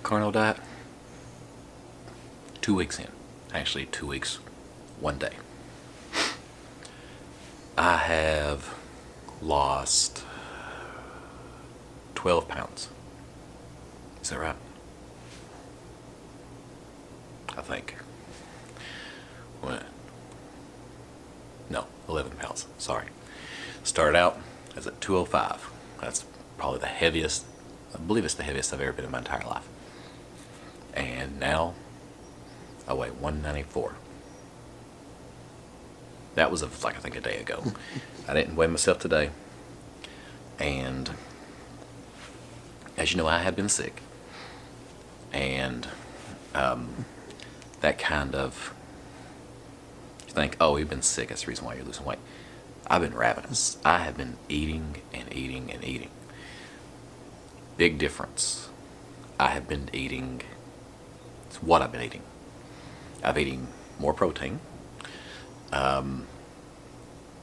Carno diet? 2 weeks in. Actually, 2 weeks, 1 day. I have lost 12 pounds. Is that right? I think. What? No, 11 pounds. Sorry. Started out as at 205. That's probably the heaviest. I believe it's the heaviest I've ever been in my entire life. And now I weigh 194. That was like I think a day ago. I didn't weigh myself today. And as you know, I had been sick. And that kind of, you think, oh, you've been sick, that's the reason why you're losing weight. I've been ravenous. I have been eating and eating and eating. Big difference. I have been eating, it's what I've been eating. I've eaten more protein.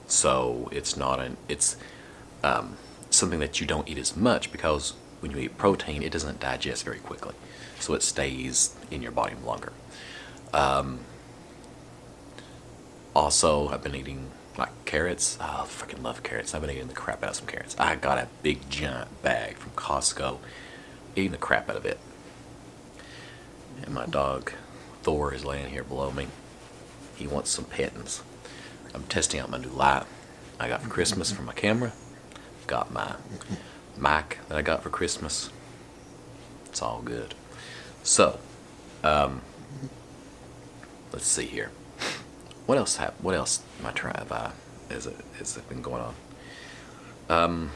So it's not it's something that you don't eat as much, because when you eat protein, it doesn't digest very quickly. So it stays in your body longer. Also, I've been eating like carrots. Oh, I freaking love carrots. I've been eating the crap out of some carrots. I got a big giant bag from Costco, eating the crap out of it. And my dog Thor is laying here below me. He wants some pettings. I'm testing out my new light I got for Christmas for my camera. Got my mic that I got for Christmas. It's all good. So, let's see here. What else my tribe has it been going on?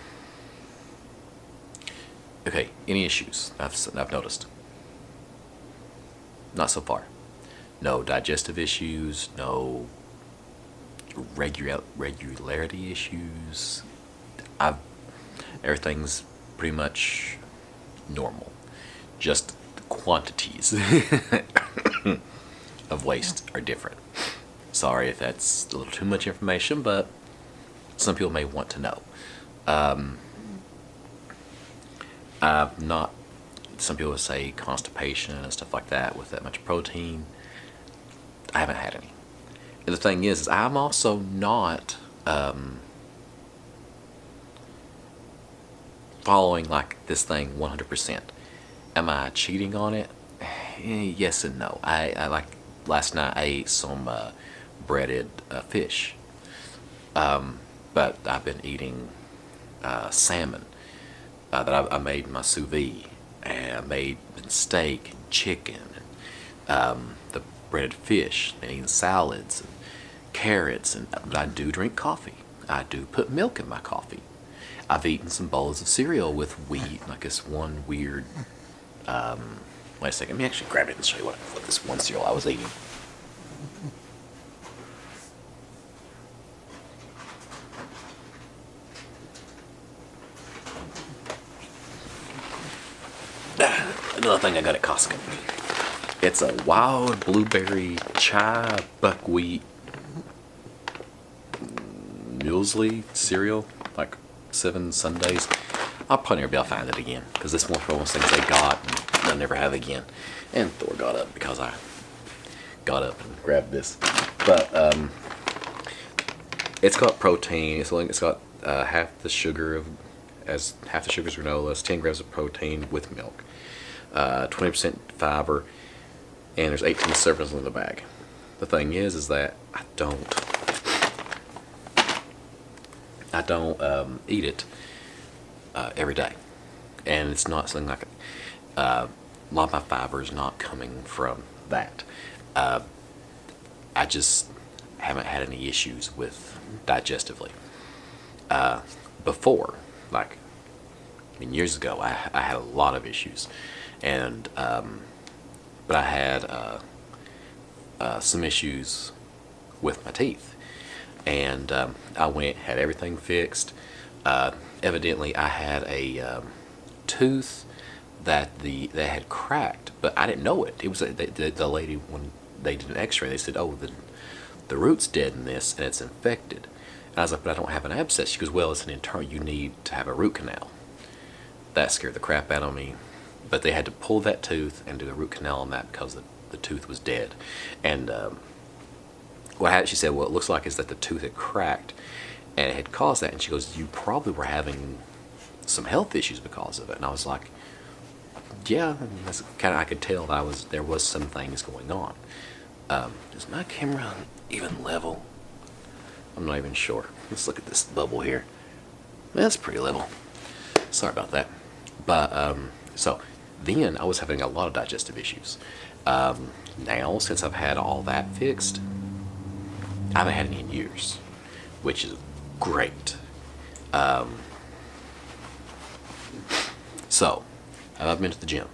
Okay, any issues I've noticed? Not so far. No digestive issues, no regularity issues. Everything's pretty much normal. Just the quantities of waste are different. Sorry if that's a little too much information, but some people may want to know. Some people would say constipation and stuff like that with that much protein. I haven't had any. And the thing is I'm also not following like this thing 100%. Am I cheating on it? Yes and no. I like last night I ate some breaded fish, but I've been eating salmon that I made in my sous vide, and I made steak and chicken, and the breaded fish, and eating salads and carrots, and I do drink coffee. I do put milk in my coffee. I've eaten some bowls of cereal with wheat, like this one weird. Wait a second, let me actually grab it and show you what this one cereal I was eating. Another thing I got at Costco. It's a wild blueberry chai buckwheat muesli cereal, like 7 Sundays. I'll probably never be able to find it again, because this one for one of those things they got and they'll never have again. And Thor got up because I got up and grabbed this. But it's got protein. It's got half the sugar as granola. It's 10 grams of protein with milk, 20% fiber, and there's 18 servings in the bag. The thing is that I don't eat it every day, and it's not something like a lot of my fiber is not coming from that. I just haven't had any issues with digestively. Before, like years ago, I had a lot of issues, and but I had some issues with my teeth, and I went, had everything fixed. Evidently I had a tooth that had cracked, but I didn't know it. It was the lady, when they did an x-ray, they said, oh, the root's dead in this and it's infected. And I was like, but I don't have an abscess. She goes, well, it's an internal, you need to have a root canal. That scared the crap out of me. But they had to pull that tooth and do a root canal on that because the tooth was dead. And she said, what it looks like is that the tooth had cracked and it had caused that. And she goes, you probably were having some health issues because of it. And I was like, yeah, that's kind of, I could tell there was some things going on. Is my camera even level? I'm not even sure. Let's look at this bubble here. That's pretty level. Sorry about that. But so then I was having a lot of digestive issues. Now, since I've had all that fixed, I haven't had any in years, which is great. So, have I been to the gym?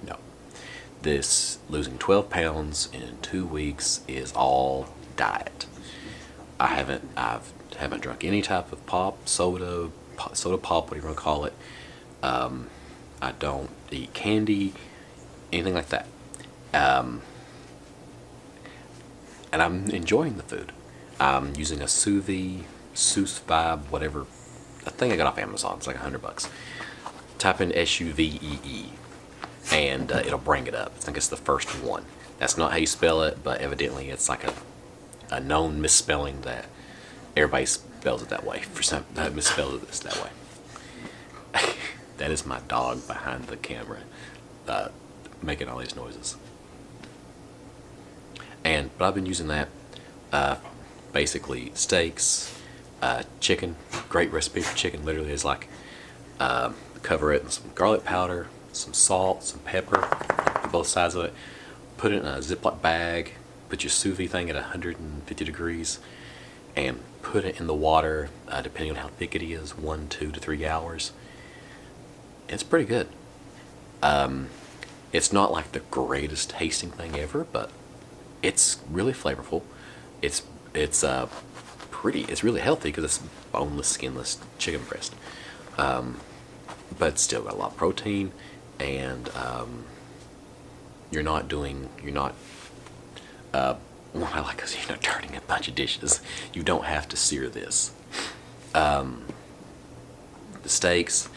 No. This losing 12 pounds in 2 weeks is all diet. I haven't drunk any type of soda pop, whatever you want to call it. I don't eat candy, anything like that. And I'm enjoying the food. I'm using a sous vibe, whatever. A thing I got off Amazon. It's like $100. Type in SUVEE, and it'll bring it up. I think it's the first one. That's not how you spell it, but evidently it's like a known misspelling that everybody spells it that way. For some, misspells it that way. That is my dog behind the camera, making all these noises. But I've been using that. Basically steaks, chicken. Great recipe for chicken. Literally is like cover it in some garlic powder, some salt, some pepper, both sides of it. Put it in a Ziploc bag. Put your sous vide thing at 150 degrees, and put it in the water. Depending on how thick it is, 1, 2 to 3 hours. It's pretty good. It's not like the greatest tasting thing ever, but it's really flavorful. It's really healthy because it's boneless, skinless chicken breast. But it's still got a lot of protein, and you're not turning a bunch of dishes. You don't have to sear this. The steaks,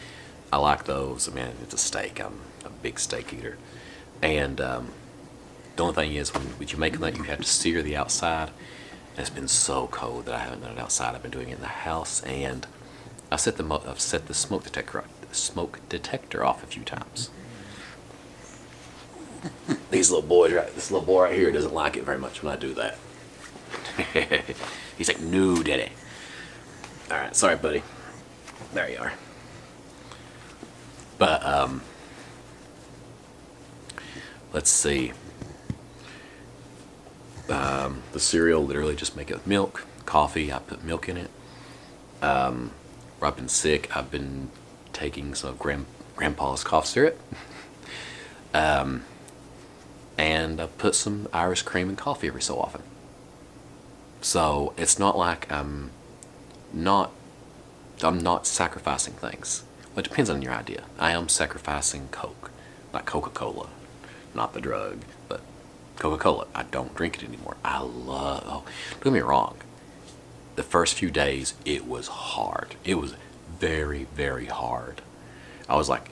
I like those. I mean, it's a steak. I'm a big steak eater. And the only thing is, when you make that, you have to sear the outside. And it's been so cold that I haven't done it outside. I've been doing it in the house, and I've set the smoke detector off a few times. This little boy right here doesn't like it very much when I do that. He's like, no, daddy. All right, sorry, buddy. There you are. But let's see. The cereal, literally just make it with milk, coffee. I put milk in it. Where I've been sick, I've been taking some of Grandpa's cough syrup. And I put some Irish cream in coffee every so often. So it's not like I'm not sacrificing things. Well, it depends on your idea. I am sacrificing Coke, not Coca-Cola, not the drug, but Coca-Cola. I don't drink it anymore. Don't get me wrong. The first few days, it was hard. It was very, very hard. I was like,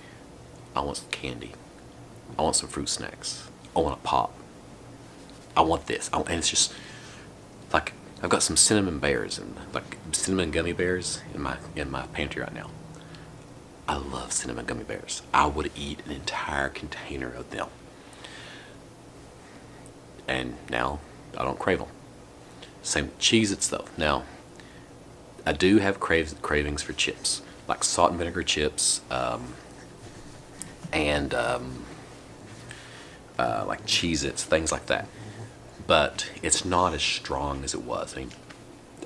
I want some candy. I want some fruit snacks. I want a pop. I want this. And it's just like, I've got some cinnamon bears and like cinnamon gummy bears in my pantry right now. I love cinnamon gummy bears. I would eat an entire container of them. And now I don't crave them. Same Cheez-Its though. Now, I do have cravings for chips, like salt and vinegar chips, and like Cheez-Its, things like that. But it's not as strong as it was. I mean,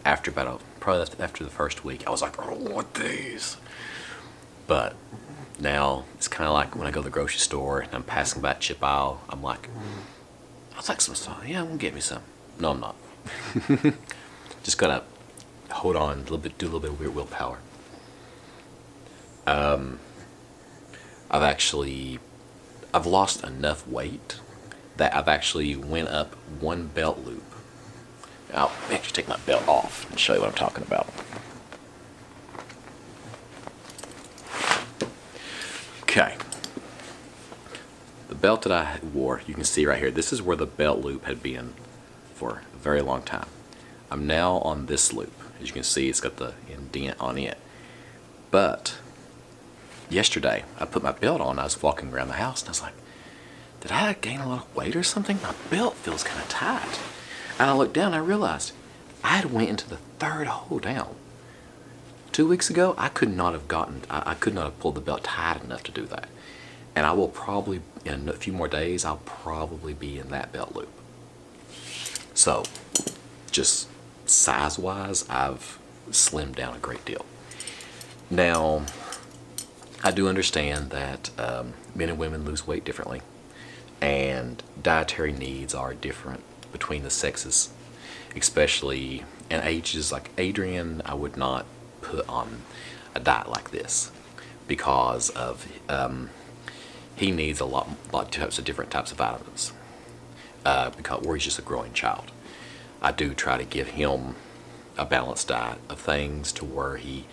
probably after the first week, I was like, I don't want these. But now it's kind of like when I go to the grocery store and I'm passing by that chip aisle, I'm like, I'd like some salt. Yeah, I'm gonna get me some. No, I'm not. Just gotta hold on a little bit, do a little bit of weird willpower. I've lost enough weight that I've actually went up one belt loop. I'll actually take my belt off and show you what I'm talking about. Okay. The belt that I wore, you can see right here, this is where the belt loop had been for a very long time. I'm now on this loop. As you can see, it's got the indent on it. But yesterday, I put my belt on. I was walking around the house, and I was like, did I gain a lot of weight or something? My belt feels kind of tight. And I looked down, and I realized I had went into the third hole down. 2 weeks ago, I could not have pulled the belt tight enough to do that. And I will probably, in a few more days, I'll probably be in that belt loop. So, just size-wise, I've slimmed down a great deal. Now, I do understand that men and women lose weight differently, and dietary needs are different between the sexes, especially in ages like Adrian. I would not put on a diet like this because of he needs a lot of different types of vitamins because he's just a growing child. I do try to give him a balanced diet of things to where he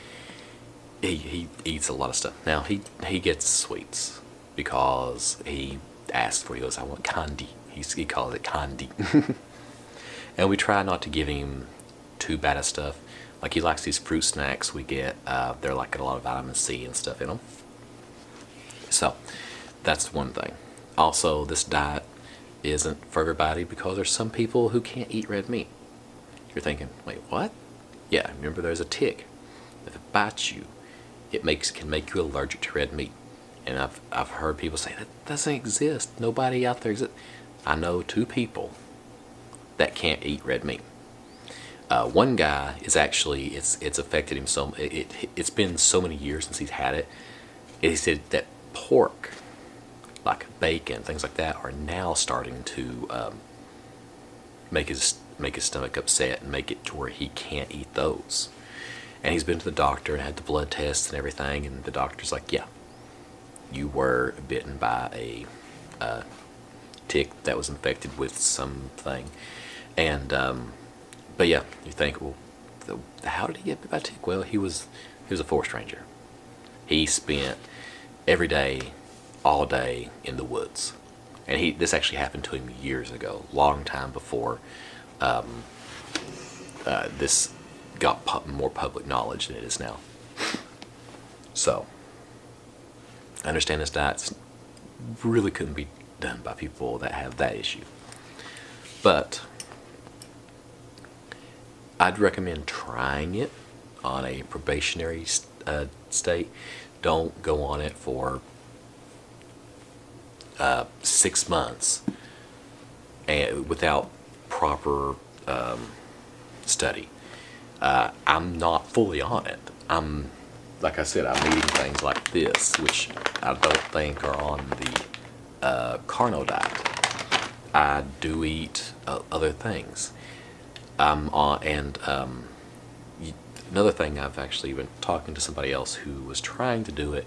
eats a lot of stuff. Now he gets sweets because he asks for. He goes, I want candy. He calls it candy. And we try not to give him too bad of stuff. Like he likes these fruit snacks we get. They're like got a lot of vitamin C and stuff in them. So that's one thing. Also, this diet isn't for everybody because there's some people who can't eat red meat. You're thinking, wait, what? Yeah, remember there's a tick. If it bites you, it can make you allergic to red meat. And I've heard people say that doesn't exist. Nobody out there exists. I know 2 people that can't eat red meat. One guy is actually it's affected him so it's been so many years since he's had it. And he said that pork, like bacon, things like that, are now starting to make his stomach upset and make it to where he can't eat those. And he's been to the doctor and had the blood tests and everything, and the doctor's like, yeah, you were bitten by a tick that was infected with something. And but yeah, you think, well, how did he get bit by a tick? Well, he was a forest ranger. He spent every day, all day in the woods, and this actually happened to him years ago, long time before this got more public knowledge than it is now. So I understand this diet really couldn't be done by people that have that issue, but I'd recommend trying it on a probationary state. Don't go on it for 6 months and without proper study. I'm not fully on it. Like I said, I'm eating things like this, which I don't think are on the Carno diet. I do eat other things. Another thing, I've actually been talking to somebody else who was trying to do it,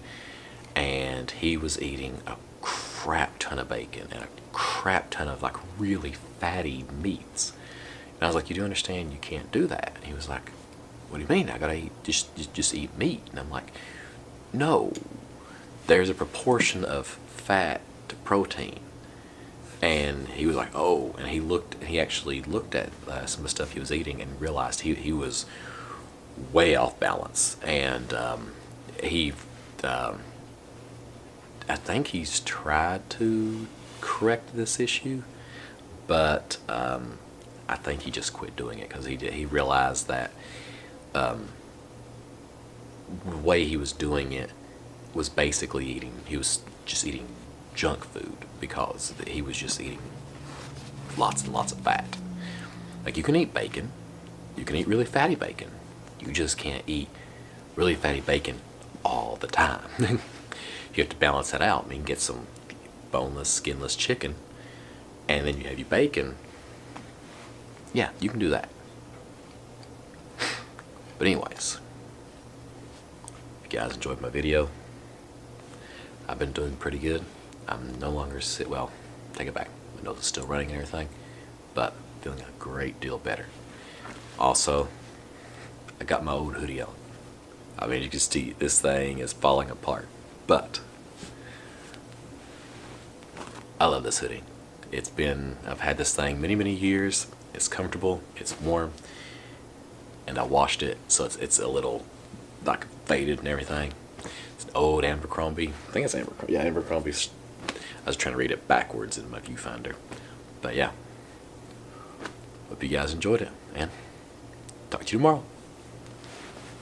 and he was eating a crap ton of bacon and a crap ton of like really fatty meats. And I was like, you do understand you can't do that? And he was like, what do you mean? I gotta eat, just eat meat? And I'm like, no, there's a proportion of fat to protein. And he was like, oh, and he actually looked at some of the stuff he was eating and realized he was way off balance. And I think he's tried to correct this issue, but I think he just quit doing it because he realized that the way he was doing it was basically he was just eating junk food because he was just eating lots and lots of fat. Like, you can eat bacon, you can eat really fatty bacon, you just can't eat really fatty bacon all the time. You have to balance that out. I mean, get some boneless, skinless chicken, and then you have your bacon. Yeah, you can do that. But anyways, if you guys enjoyed my video, I've been doing pretty good. I'm no longer well, take it back. My nose is still running and everything, but feeling a great deal better. Also, I got my old hoodie on. I mean, you can see this thing is falling apart, but I love this hoodie. I've had this thing many, many years. It's comfortable, it's warm, and I washed it, so it's a little like faded and everything. It's an old Abercrombie. I think it's Abercrombie. Yeah, Abercrombie. I was trying to read it backwards in my viewfinder. But yeah. Hope you guys enjoyed it, and talk to you tomorrow.